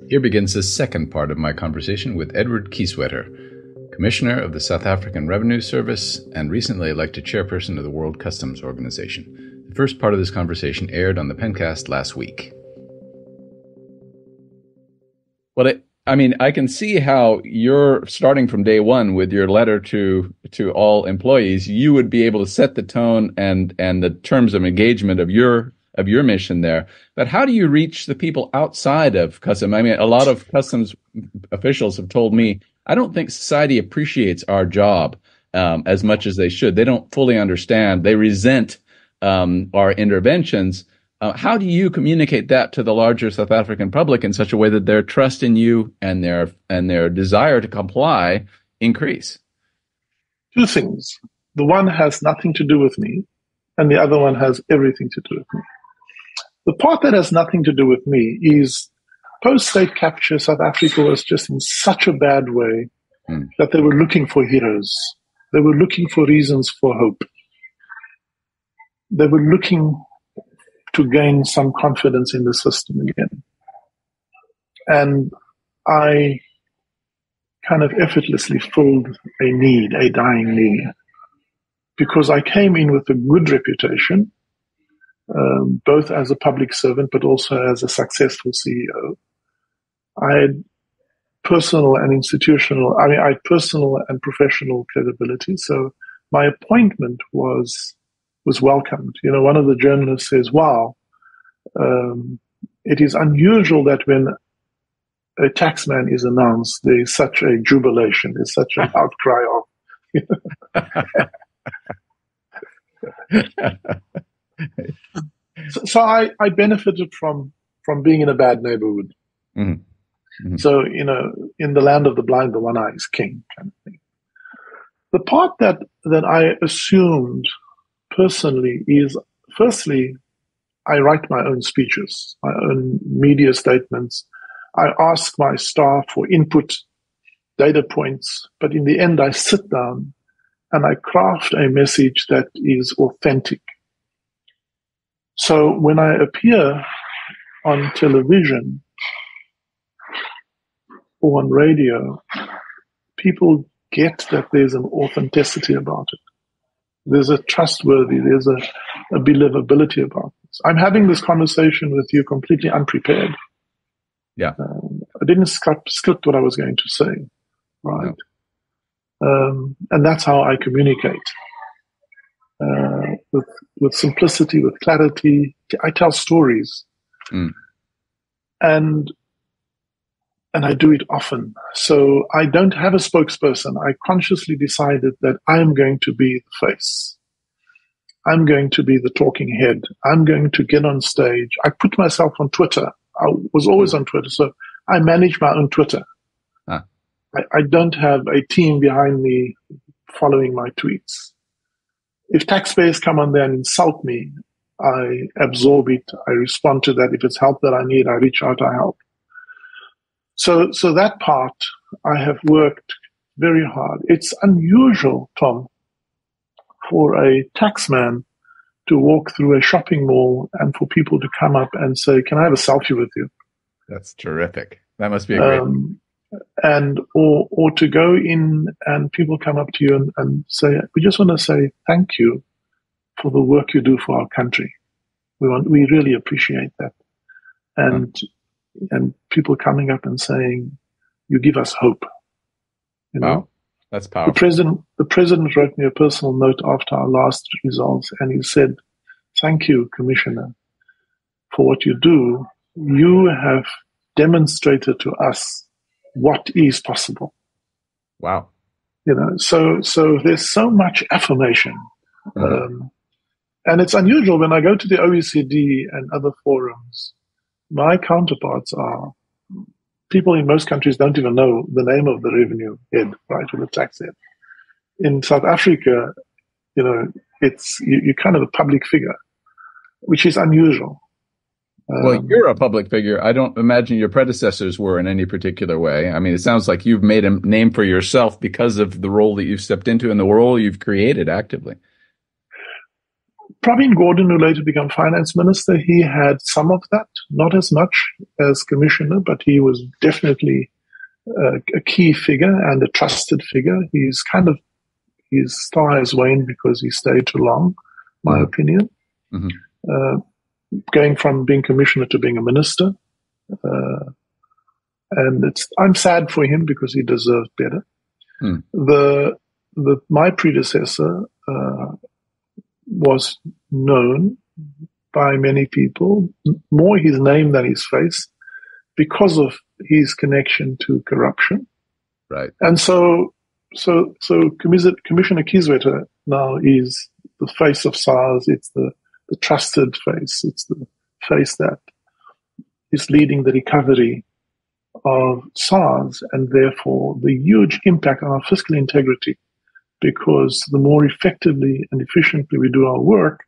Here begins the second part of my conversation with Edward Kieswetter, Commissioner of the South African Revenue Service and recently elected Chairperson of the World Customs Organization. The first part of this conversation aired on the Pencast last week. Well, I can see how you're starting from day one with your letter to all employees. You would be able to set the tone and the terms of engagement of your mission there. But how do you reach the people outside of customs? I mean, a lot of customs officials have told me, I don't think society appreciates our job as much as they should. They don't fully understand. They resent our interventions. How do you communicate that to the larger South African public in such a way that their trust in you and their desire to comply increase? Two things. The one has nothing to do with me, and the other one has everything to do with me. The part that has nothing to do with me is post-state capture, South Africa was just in such a bad way that they were looking for heroes. They were looking for reasons for hope. They were looking to gain some confidence in the system again. And I kind of effortlessly filled a dying need, because I came in with a good reputation, both as a public servant, but also as a successful CEO. I had personal and professional credibility. So my appointment was welcomed. You know, one of the journalists says, wow, it is unusual that when a taxman is announced, there's such a jubilation, there's such an outcry of. So I benefited from being in a bad neighborhood. Mm-hmm. Mm-hmm. So, you know, in the land of the blind, the one eye is king kind of thing. The part that I assumed personally is, firstly, I write my own speeches, my own media statements. I ask my staff for input, data points, but in the end, I sit down and I craft a message that is authentic. So when I appear on television or on radio, people get that there's an authenticity about it. There's a trustworthy, there's a believability about this. I'm having this conversation with you completely unprepared. Yeah. I didn't script what I was going to say, right? No. And that's how I communicate. With simplicity, with clarity. I tell stories. And I do it often. So I don't have a spokesperson. I consciously decided that I'm going to be the face. I'm going to be the talking head. I'm going to get on stage. I put myself on Twitter. I was always on Twitter, so I manage my own Twitter. I don't have a team behind me following my tweets. If taxpayers come on there and insult me, I absorb it. I respond to that. If it's help that I need, I reach out, I help. So that part, I have worked very hard. It's unusual, Tom, for a taxman to walk through a shopping mall and for people to come up and say, can I have a selfie with you? That's terrific. That must be a great... or to go in and people come up to you and say, we just want to say thank you for the work you do for our country. We really appreciate that. And people coming up and saying, you give us hope. You know? Wow, that's powerful. The president wrote me a personal note after our last results, and he said, thank you, Commissioner, for what you do. You have demonstrated to us what is possible. Wow. You know, so there's so much affirmation. And it's unusual when I go to the OECD and other forums, my counterparts are people in most countries don't even know the name of the revenue head, right, or the tax head. In South Africa, you know, you're kind of a public figure, which is unusual. Well, you're a public figure. I don't imagine your predecessors were in any particular way. I mean, it sounds like you've made a name for yourself because of the role that you've stepped into and the role you've created actively. Pravin Gordhan, who later became finance minister, he had some of that, not as much as commissioner, but he was definitely a key figure and a trusted figure. His star has waned because he stayed too long, my opinion. Mm-hmm. Going from being commissioner to being a minister. And I'm sad for him because he deserved better. My predecessor was known by many people, more his name than his face, because of his connection to corruption. Right. And so Commissioner Kieswetter now is the face of SARS. It's the trusted face. It's the face that is leading the recovery of SARS, and therefore the huge impact on our fiscal integrity, because the more effectively and efficiently we do our work,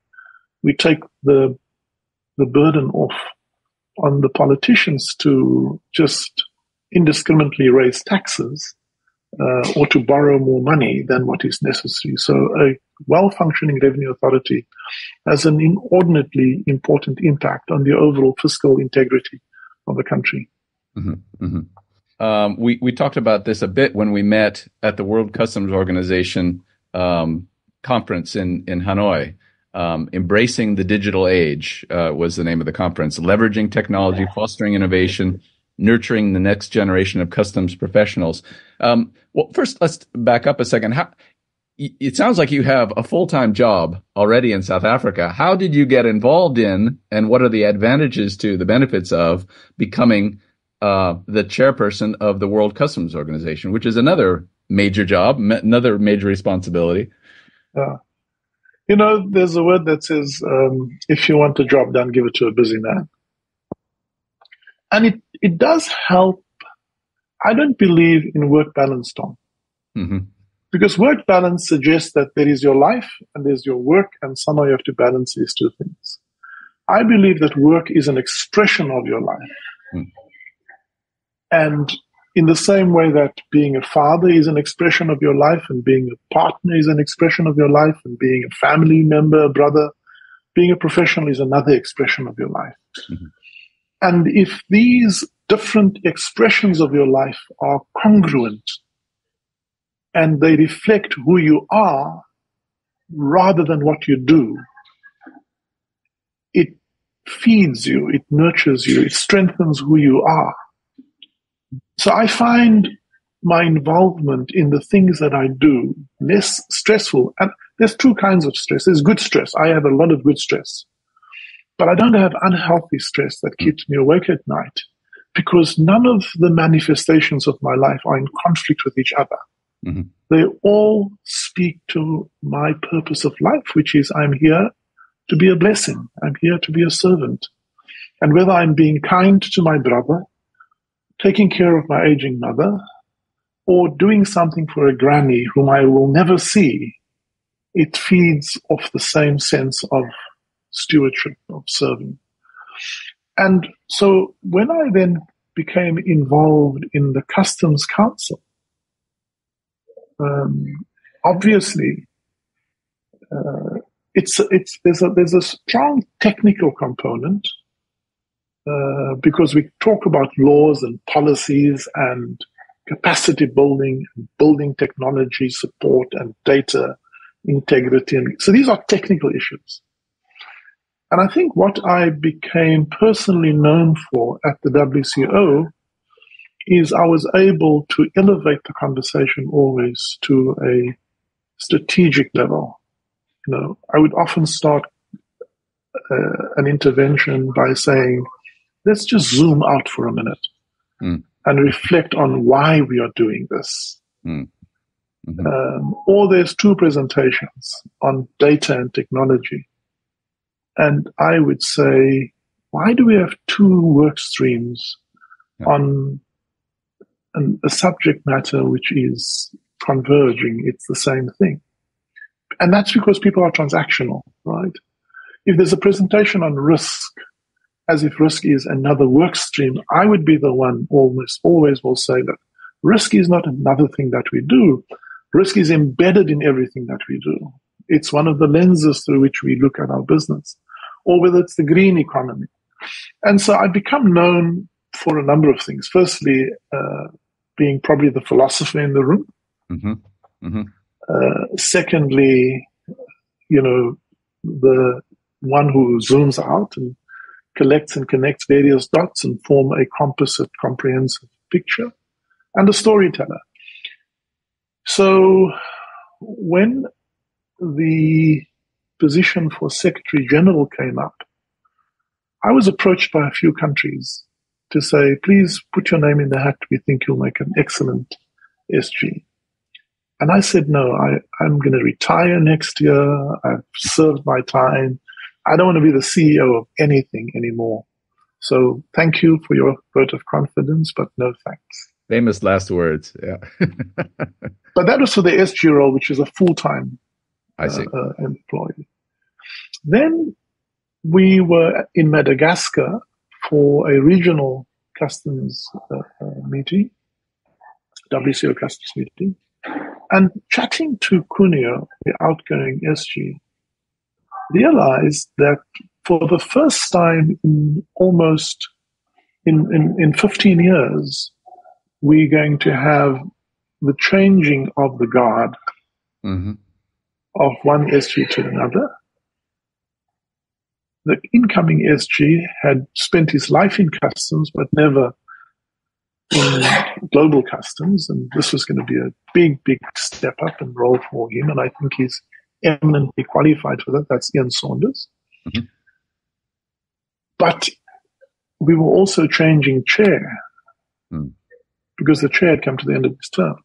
we take the burden off on the politicians to just indiscriminately raise taxes or to borrow more money than what is necessary. So a well-functioning revenue authority has an inordinately important impact on the overall fiscal integrity of the country. Mm-hmm, mm-hmm. We talked about this a bit when we met at the World Customs Organization conference in Hanoi. Embracing the digital age was the name of the conference. Leveraging technology, fostering innovation, nurturing the next generation of customs professionals. Well, first, let's back up a second. It sounds like you have a full-time job already in South Africa. How did you get involved in, and what are the advantages to the benefits of becoming the chairperson of the World Customs Organization, which is another major job, another major responsibility? There's a word that says, if you want a job done, give it to a busy man. And it does help. I don't believe in work balance, Tom. Mm-hmm. Because work balance suggests that there is your life and there's your work, and somehow you have to balance these two things. I believe that work is an expression of your life. Mm. And in the same way that being a father is an expression of your life, and being a partner is an expression of your life, and being a family member, a brother, being a professional is another expression of your life. Mm-hmm. And if these different expressions of your life are congruent and they reflect who you are rather than what you do, it feeds you, it nurtures you, it strengthens who you are. So I find my involvement in the things that I do less stressful. And there's two kinds of stress. There's good stress. I have a lot of good stress. But I don't have unhealthy stress that keeps me awake at night, because none of the manifestations of my life are in conflict with each other. Mm-hmm. They all speak to my purpose of life, which is I'm here to be a blessing. I'm here to be a servant. And whether I'm being kind to my brother, taking care of my aging mother, or doing something for a granny whom I will never see, it feeds off the same sense of stewardship, of serving. And so when I then became involved in the Customs Council, obviously there's a strong technical component, because we talk about laws and policies and capacity building, building technology support and data integrity. And so these are technical issues. And I think what I became personally known for at the WCO is I was able to elevate the conversation always to a strategic level. I would often start an intervention by saying, let's just zoom out for a minute and reflect on why we are doing this. Mm-hmm. Or there's two presentations on data and technology. And I would say, why do we have two work streams on a subject matter which is converging? It's the same thing. And that's because people are transactional, right? If there's a presentation on risk, as if risk is another work stream, I would be the one almost always will say that risk is not another thing that we do. Risk is embedded in everything that we do. it's one of the lenses through which we look at our business, or whether it's the green economy. And so I've become known for a number of things. Firstly, being probably the philosopher in the room. Mm-hmm. Mm-hmm. Secondly, the one who zooms out and collects and connects various dots and form a composite, comprehensive picture, and a storyteller. So when the position for Secretary General came up, I was approached by a few countries to say, please put your name in the hat. We think you'll make an excellent SG. And I said, no, I'm going to retire next year. I've served my time. I don't want to be the CEO of anything anymore. So thank you for your vote of confidence, but no thanks. Famous last words. Yeah. But that was for the SG role, which is a full-time employee. Then we were in Madagascar for a regional customs meeting, WCO customs meeting, and chatting to Cuneo, the outgoing SG, realized that for the first time in almost in 15 years, we're going to have the changing of the guard of one SG to another. The incoming SG had spent his life in customs, but never in global customs, and this was going to be a big, big step up and role for him, and I think he's eminently qualified for that. That's Ian Saunders. Mm-hmm. But we were also changing chair because the chair had come to the end of his term.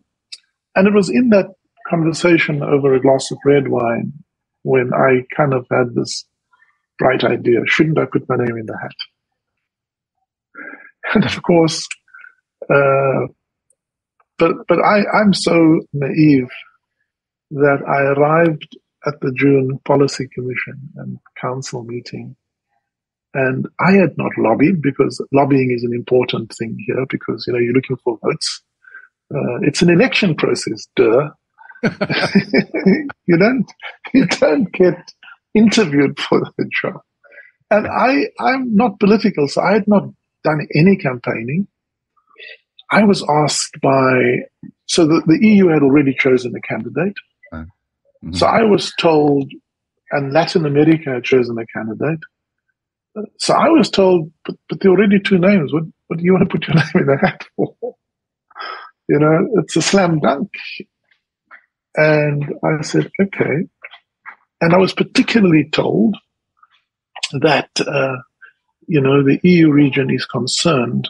And it was in that conversation over a glass of red wine when I kind of had this bright idea, shouldn't I put my name in the hat? And of course, but I'm so naive that I arrived at the June Policy Commission and Council meeting, and I had not lobbied, because lobbying is an important thing here, because you're looking for votes. It's an election process, duh. You don't get interviewed for the job. And I'm not political, so I had not done any campaigning. I was asked so the EU had already chosen a candidate. Mm-hmm. So I was told, and Latin America had chosen a candidate. So I was told, but there are already two names. What do you want to put your name in the hat for? It's a slam dunk. And I said, okay. And I was particularly told that, the EU region is concerned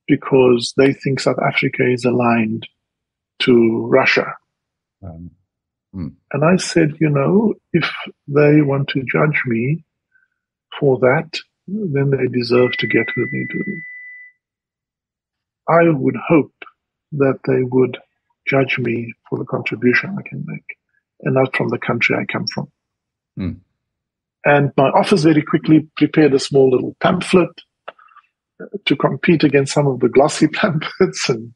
because they think South Africa is aligned to Russia. And I said, if they want to judge me for that, then they deserve to get who they do. I would hope that they would judge me for the contribution I can make, and not from the country I come from. And my office very quickly prepared a small little pamphlet to compete against some of the glossy pamphlets and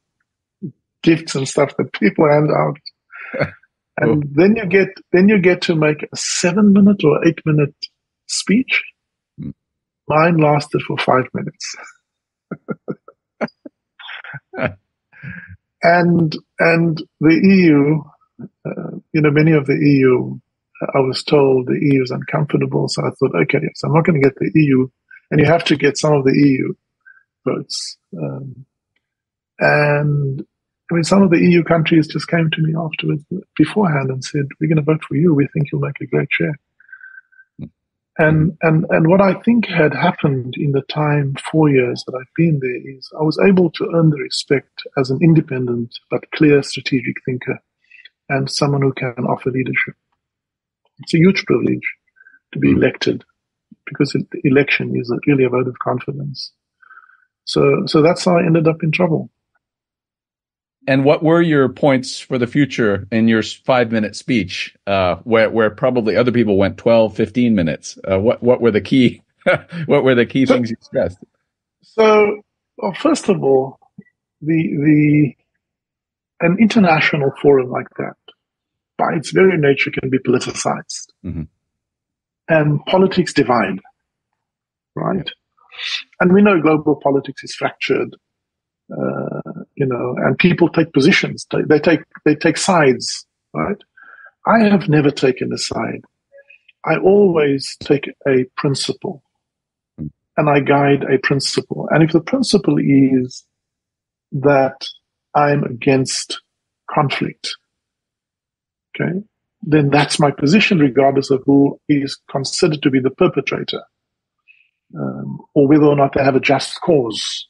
gifts and stuff that people hand out. And then you get to make a 7-minute or 8-minute speech. Mine lasted for 5 minutes. And the EU, many of the EU, I was told the EU is uncomfortable. So I thought, okay, so I'm not going to get the EU, and you have to get some of the EU votes. And some of the EU countries just came to me afterwards, beforehand, and said, we're going to vote for you. We think you'll make a great chair. And what I think had happened in the time, 4 years that I've been there, is I was able to earn the respect as an independent but clear strategic thinker and someone who can offer leadership. It's a huge privilege to be elected, because the election is really a vote of confidence. So that's how I ended up in trouble. And what were your points for the future in your 5-minute speech, where probably other people went 12, 15 minutes? What were the key things you stressed? So, first of all, an international forum like that, by its very nature, can be politicized. Mm-hmm. And politics divide, right? And we know global politics is fractured, and people take positions. They take sides, right? I have never taken a side. I always take a principle, and I guide a principle. And if the principle is that I'm against conflict, okay, then that's my position, regardless of who is considered to be the perpetrator, or whether or not they have a just cause.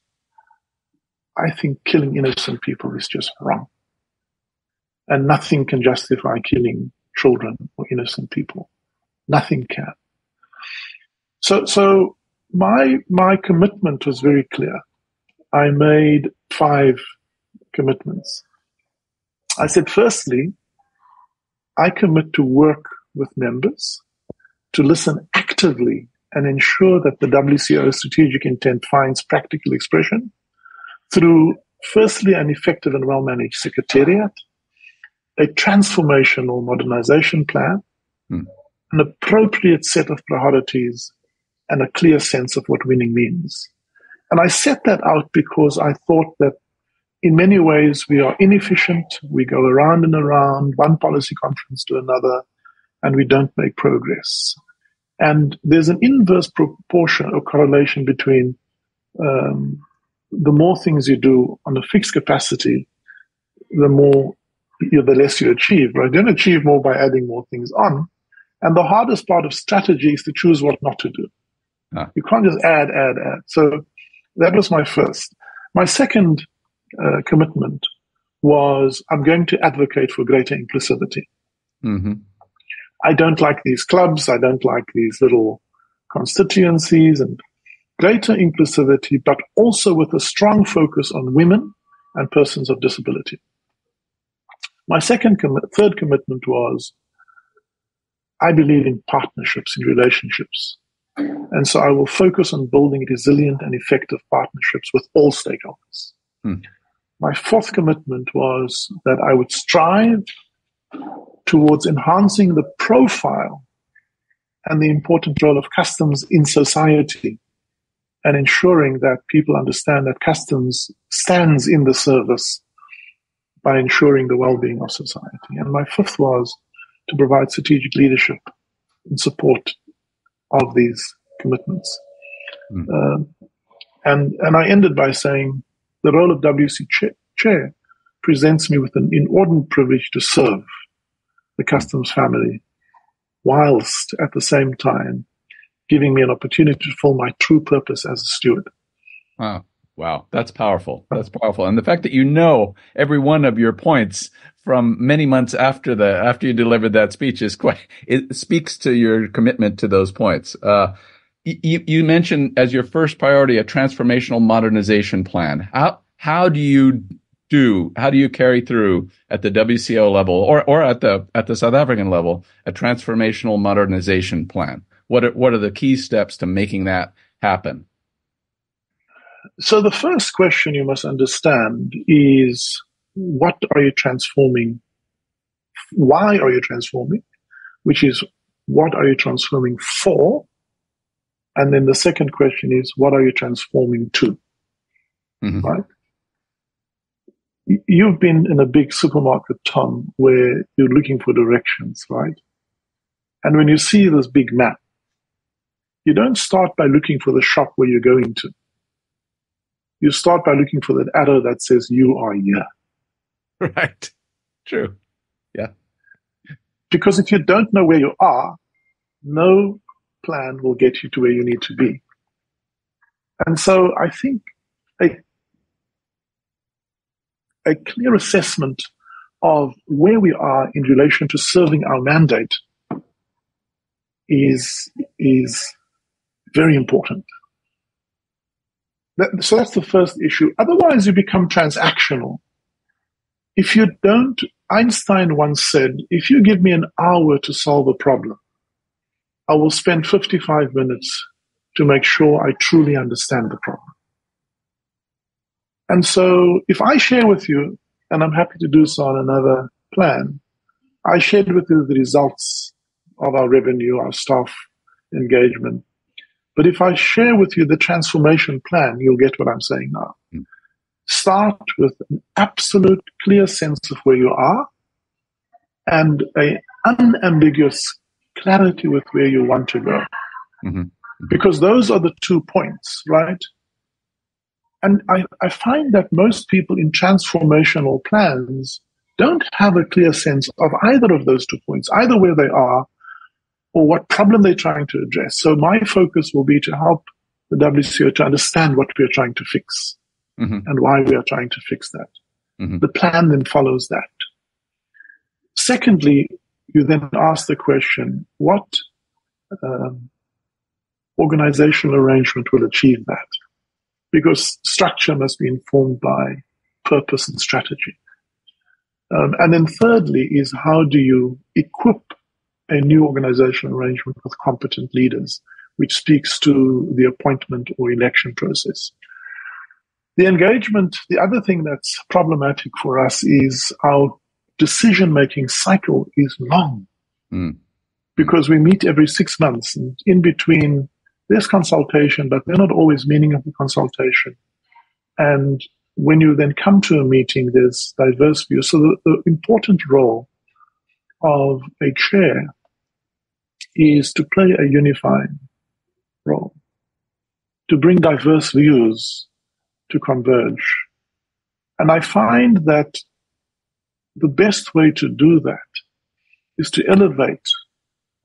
I think killing innocent people is just wrong. And nothing can justify killing children or innocent people. Nothing can. So my commitment was very clear. I made 5 commitments. I said, firstly, I commit to work with members, to listen actively and ensure that the WCO strategic intent finds practical expression through, firstly, an effective and well-managed secretariat, a transformational modernization plan, an appropriate set of priorities, and a clear sense of what winning means. And I set that out because I thought that in many ways we are inefficient. We go around and around, one policy conference to another, and we don't make progress. And there's an inverse proportion or correlation between the more things you do on a fixed capacity, the less you achieve, right? You don't achieve more by adding more things on. And the hardest part of strategy is to choose what not to do. You can't just add. So that was my first. My second commitment was I'm going to advocate for greater inclusivity. Mm-hmm. I don't like these clubs. I don't like these little constituencies, and greater inclusivity, but also with a strong focus on women and persons of disability. My third commitment was I believe in partnerships, in relationships. And so I will focus on building resilient and effective partnerships with all stakeholders. My fourth commitment was that I would strive towards enhancing the profile and the important role of customs in society, and ensuring that people understand that customs stands in the service by ensuring the well-being of society. And my fifth was to provide strategic leadership in support of these commitments. And I ended by saying the role of WC chair presents me with an inordinate privilege to serve the customs family, whilst at the same time giving me an opportunity to fulfill my true purpose as a steward. Wow. That's powerful. That's powerful. And the fact that you know every one of your points from many months after you delivered that speech it speaks to your commitment to those points. You mentioned as your first priority a transformational modernization plan. How do you carry through at the WCO level or at the South African level a transformational modernization plan? What are the key steps to making that happen? So the first question you must understand is, what are you transforming? Why are you transforming? Which is, what are you transforming for? And then the second question is, what are you transforming to? Mm-hmm. Right? You've been in a big supermarket, Tom, where you're looking for directions, right? And when you see this big map, you don't start by looking for the shop where you're going to. You start by looking for that arrow that says you are here. Right. True. Yeah. Because if you don't know where you are, no plan will get you to where you need to be. And so I think a clear assessment of where we are in relation to serving our mandate is very important. So that's the first issue. Otherwise, you become transactional. If you don't, Einstein once said, if you give me an hour to solve a problem, I will spend 55 minutes to make sure I truly understand the problem. And so if I share with you, and I'm happy to do so on another plan, I shared with you the results of our revenue, our staff engagement. But if I share with you the transformation plan, you'll get what I'm saying now. Start with an absolute clear sense of where you are and an unambiguous clarity with where you want to go. Mm-hmm. Because those are the 2 points, right? And I find that most people in transformational plans don't have a clear sense of either of those 2 points, either where they are or what problem they're trying to address. So my focus will be to help the WCO to understand what we are trying to fix and why we are trying to fix that. The plan then follows that. Secondly, you then ask the question, what organizational arrangement will achieve that? Because structure must be informed by purpose and strategy. And then thirdly is, how do you equip a new organizational arrangement with competent leaders, which speaks to the appointment or election process. The engagement, the other thing that's problematic for us is our decision-making cycle is long because we meet every 6 months, and in between there's consultation, but they're not always meaningful consultation. And when you then come to a meeting, there's diverse views. So the important role of a chair is to play a unifying role, to bring diverse views to converge. And I find that the best way to do that is to elevate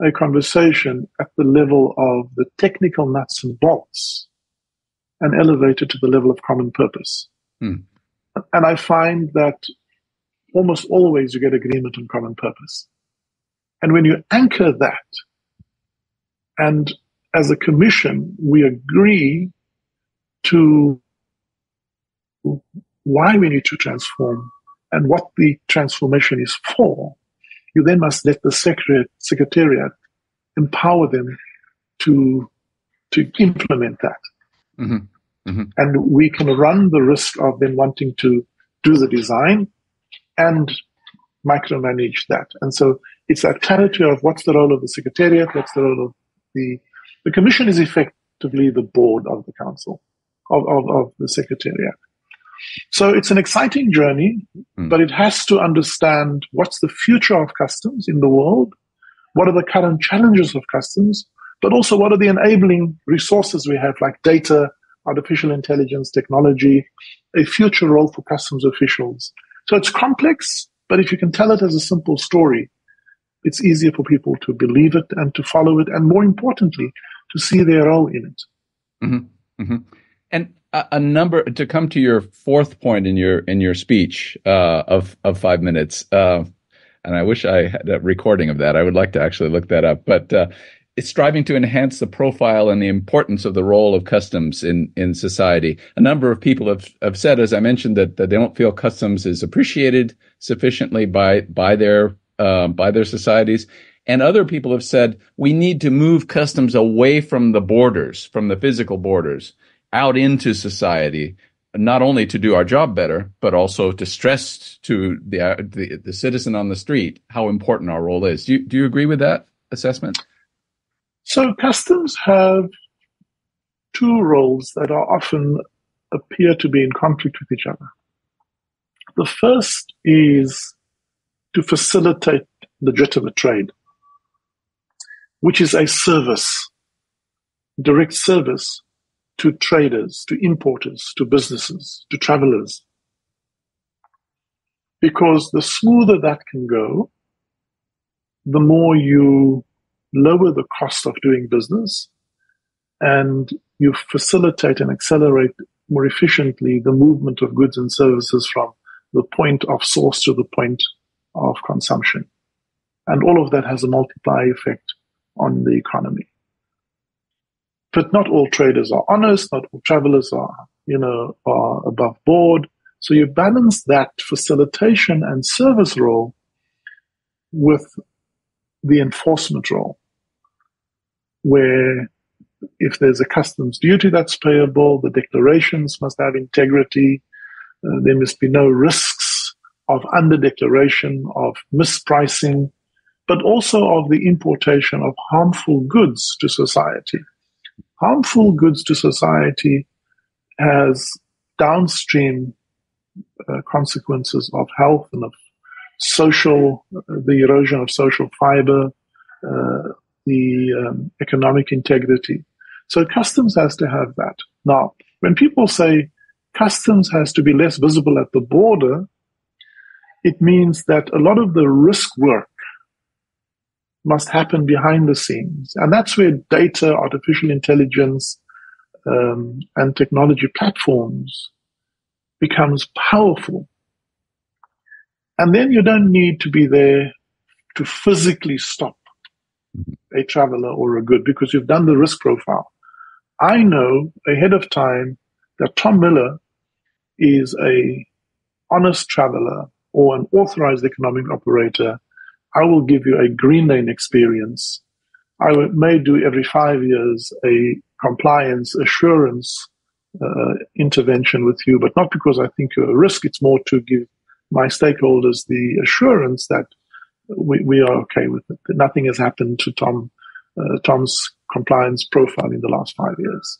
a conversation at the level of the technical nuts and bolts and elevate it to the level of common purpose. And I find that almost always you get agreement on common purpose. And when you anchor that, and as a commission, we agree to why we need to transform and what the transformation is for, you then must let the secretariat empower them to implement that. And we can run the risk of them wanting to do the design and micromanage that. And so it's that clarity of what's the role of the secretariat, what's the role of the commission is effectively the board of the council, of the secretariat. So it's an exciting journey, but it has to understand what's the future of customs in the world, what are the current challenges of customs, but also what are the enabling resources we have, like data, artificial intelligence, technology, a future role for customs officials. So it's complex, but if you can tell it as a simple story, it's easier for people to believe it and to follow it, and more importantly, to see their role in it. And a number, to come to your fourth point in your speech of 5 minutes, and I wish I had a recording of that. I would like to actually look that up. But it's striving to enhance the profile and the importance of the role of customs in society. A number of people have said, as I mentioned, that they don't feel customs is appreciated sufficiently by their societies. And other people have said we need to move customs away from the borders, from the physical borders, out into society, not only to do our job better, but also to stress to the citizen on the street how important our role is. Do you agree with that assessment? So customs have two roles that are often appear to be in conflict with each other. The first is to facilitate legitimate trade, which is a service, direct service to traders, to importers, to businesses, to travelers. Because the smoother that can go, the more you lower the cost of doing business and you facilitate and accelerate more efficiently the movement of goods and services from the point of source to the point of consumption. And all of that has a multiplier effect on the economy. But not all traders are honest, not all travelers are above board. So you balance that facilitation and service role with the enforcement role, where if there's a customs duty that's payable, the declarations must have integrity, there must be no risks of underdeclaration, of mispricing, but also of the importation of harmful goods to society. Harmful goods to society has downstream consequences of health and of social, the erosion of social fiber, the economic integrity. So customs has to have that. Now, when people say customs has to be less visible at the border, it means that a lot of the risk work must happen behind the scenes. And that's where data, artificial intelligence, and technology platforms becomes powerful. And then you don't need to be there to physically stop a traveler or a good because you've done the risk profile. I know ahead of time that Tom Miller is a honest traveler or an authorized economic operator. I will give you a green lane experience. I may do every 5 years a compliance assurance intervention with you, but not because I think you're a risk. It's more to give my stakeholders the assurance that we are okay with it, that nothing has happened to Tom's compliance profile in the last 5 years.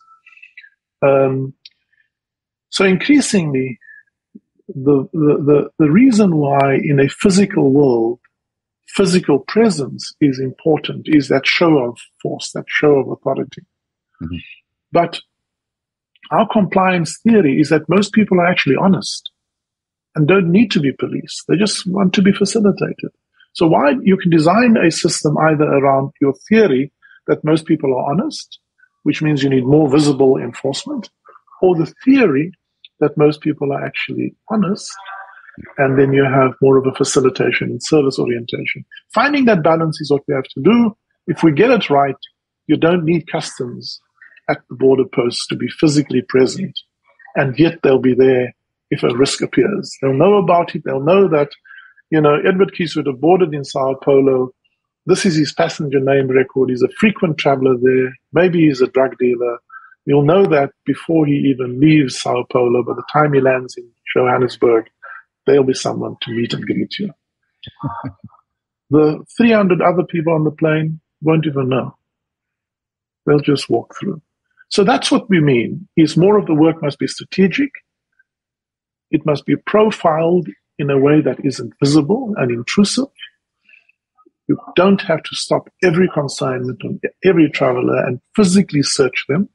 So increasingly, the reason why in a physical world, physical presence is important is that show of force, that show of authority. Mm-hmm. But our compliance theory is that most people are actually honest and don't need to be policed. They just want to be facilitated. So why you can design a system either around your theory that most people are honest, which means you need more visible enforcement, or the theory that most people are actually honest, and then you have more of a facilitation and service orientation. Finding that balance is what we have to do. If we get it right, you don't need customs at the border posts to be physically present, and yet they'll be there if a risk appears. They'll know about it. They'll know that, Edward Kieswetter boarded in Sao Paulo. This is his passenger name record. He's a frequent traveler there. Maybe he's a drug dealer. You'll know that before he even leaves Sao Paulo. By the time he lands in Johannesburg, there'll be someone to meet and greet you. The 300 other people on the plane won't even know. They'll just walk through. So that's what we mean, is more of the work must be strategic. It must be profiled in a way that isn't visible and intrusive. You don't have to stop every consignment on every traveler and physically search them.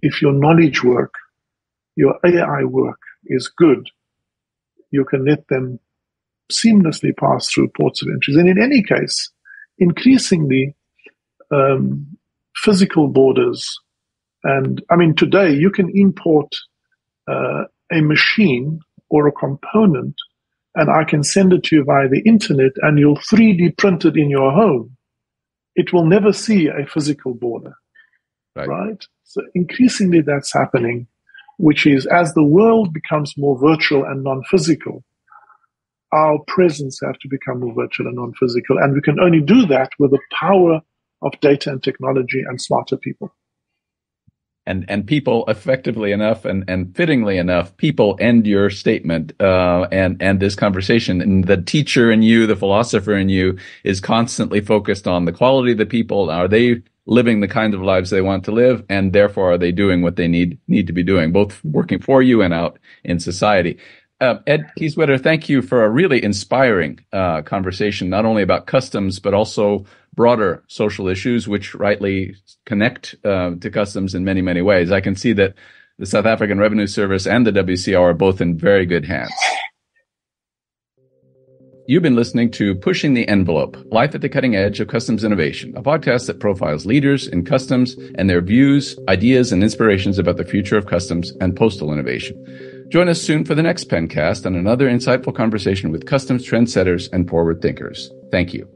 If your knowledge work, your AI work is good, you can let them seamlessly pass through ports of entry. And in any case, increasingly, physical borders, and today you can import a machine or a component, and I can send it to you via the internet, and you'll 3D print it in your home. It will never see a physical border, right? So increasingly that's happening, which is as the world becomes more virtual and non-physical, our presence has to become more virtual and non-physical. And we can only do that with the power of data and technology and smarter people. And people, effectively enough and fittingly enough, people end your statement and this conversation. And the teacher in you, the philosopher in you, is constantly focused on the quality of the people. Are they living the kind of lives they want to live? And therefore, are they doing what they need to be doing, both working for you and out in society? Ed Kieswetter, thank you for a really inspiring conversation, not only about customs, but also broader social issues, which rightly connect to customs in many, many ways. I can see that the South African Revenue Service and the WCR are both in very good hands. You've been listening to Pushing the Envelope, Life at the Cutting Edge of Customs Innovation, a podcast that profiles leaders in customs and their views, ideas, and inspirations about the future of customs and postal innovation. Join us soon for the next Pencast and another insightful conversation with customs trendsetters and forward thinkers. Thank you.